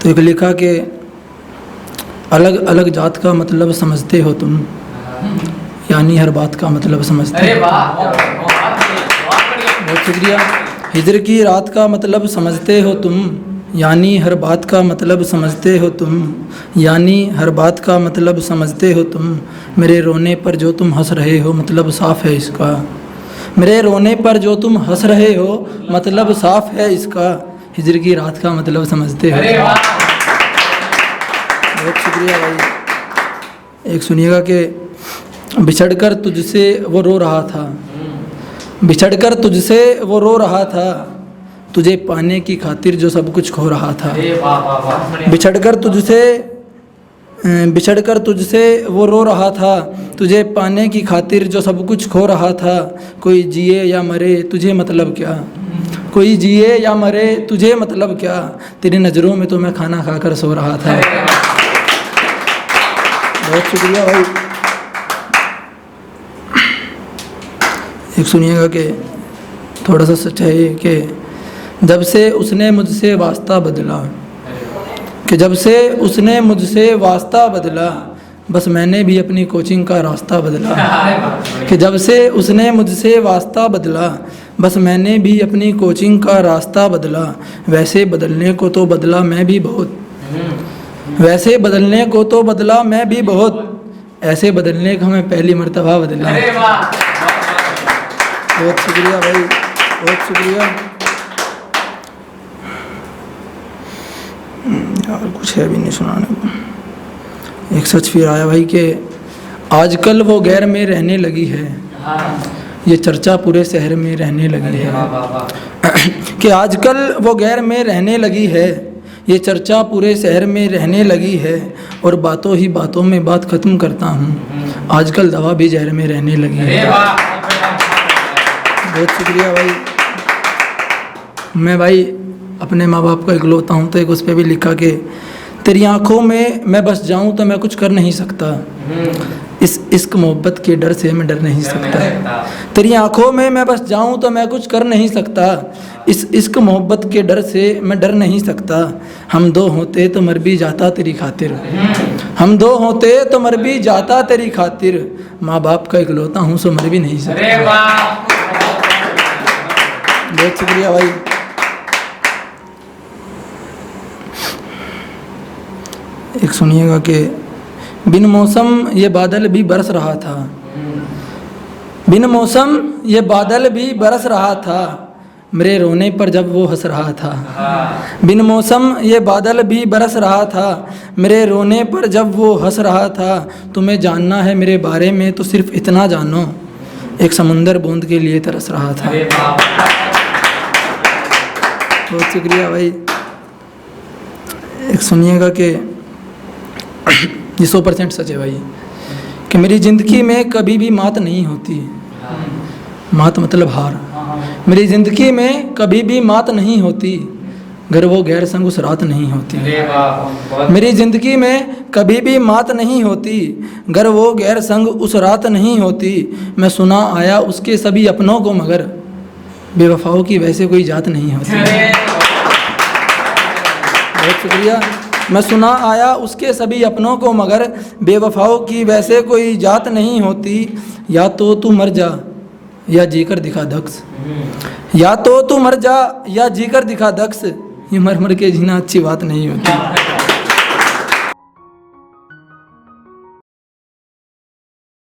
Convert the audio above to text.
तो एक लिखा कि अलग अलग जात का मतलब समझते हो तुम, यानी हर बात का मतलब समझते हो। बहुत शुक्रिया। हिजर की रात का मतलब समझते हो तुम, यानी हर बात का मतलब समझते हो तुम, यानी हर बात का मतलब समझते हो तुम। मेरे रोने पर जो तुम हंस रहे हो मतलब साफ है इसका, मेरे रोने पर जो तुम हंस रहे हो मतलब साफ है इसका। हिजर की रात का मतलब समझते हो। बहुत शुक्रिया भाई। एक सुनिएगा कि बिछड़कर तुझसे वो रो रहा था, बिछड़कर तुझसे वो रो रहा था, तुझे पाने की खातिर जो सब कुछ खो रहा था। बिछड़कर तुझसे वो रो रहा था, तुझे पाने की खातिर जो सब कुछ खो रहा था। कोई जिए या मरे तुझे मतलब क्या, कोई जिए या मरे तुझे मतलब क्या, तेरी नज़रों में तो मैं खाना खाकर सो रहा था। बहुत शुक्रिया भाई। एक सुनिएगा कि थोड़ा सा सच है ये कि जब से उसने मुझसे वास्ता बदला, कि जब से उसने मुझसे वास्ता बदला, बस मैंने भी अपनी कोचिंग का रास्ता बदला। कि जब से उसने मुझसे वास्ता बदला, बस मैंने भी अपनी कोचिंग का रास्ता बदला। वैसे बदलने को तो बदला मैं भी बहुत, वैसे बदलने को तो बदला मैं भी बहुत, ऐसे बदलने का मैं पहली मर्तबा बदला। बहुत शुक्रिया भाई, बहुत शुक्रिया। यार कुछ है भी नहीं सुनाने को। एक सच फिर आया भाई कि आजकल वो गैर में रहने लगी है, ये चर्चा पूरे शहर में रहने लगी है। कि आजकल वो गैर में रहने लगी है, ये चर्चा पूरे शहर में रहने लगी है। और बातों ही बातों में बात ख़त्म करता हूँ, आजकल दवा भी जहर में रहने लगी है। बहुत शुक्रिया भाई। मैं भाई अपने माँ बाप का इकलौता हूँ, तो एक उस पर भी लिखा कि तेरी आंखों में मैं बस जाऊँ तो मैं कुछ कर नहीं सकता, इस इश्क मोहब्बत के डर से मैं डर नहीं सकता। तेरी आंखों में मैं बस जाऊँ तो मैं कुछ कर नहीं सकता, इस इश्क मोहब्बत के डर से मैं डर नहीं सकता। हम दो होते तो मर भी जाता तेरी खातिर, हम दो होते तो मर भी जाता तेरी खातिर। माँ बाप का इकलौता हूँ सो मर भी नहीं सकता। बहुत शुक्रिया भाई। एक सुनिएगा कि बिन मौसम ये बादल भी बरस रहा था, बिन मौसम ये बादल भी बरस रहा था, मेरे रोने पर जब वो हंस रहा था। बिन मौसम ये बादल भी बरस रहा था, मेरे रोने पर जब वो हंस रहा था। तुम्हें जानना है मेरे बारे में तो सिर्फ इतना जानो, एक समुंदर बूंद के लिए तरस रहा था। बहुत शुक्रिया भाई। एक सुनिएगा कि ये 100% सच है भाई कि मेरी ज़िंदगी में कभी भी मात नहीं होती, मात मतलब हार। मेरी ज़िंदगी में कभी भी मात नहीं होती, घर वो गैर संग उस रात नहीं होती। मेरी ज़िंदगी में कभी भी मात नहीं होती, घर वो गैर संग उस रात नहीं होती। मैं सुना आया उसके सभी अपनों को, मगर बेवफाओं की वैसे कोई जात नहीं होती। बहुत शुक्रिया। मैं सुना आया उसके सभी अपनों को, मगर बेवफाओं की वैसे कोई जात नहीं होती। या तो तू मर जा या जीकर दिखा दक्ष, या तो तू मर जा या जीकर दिखा दक्ष, ये मर मर के जीना अच्छी बात नहीं होती।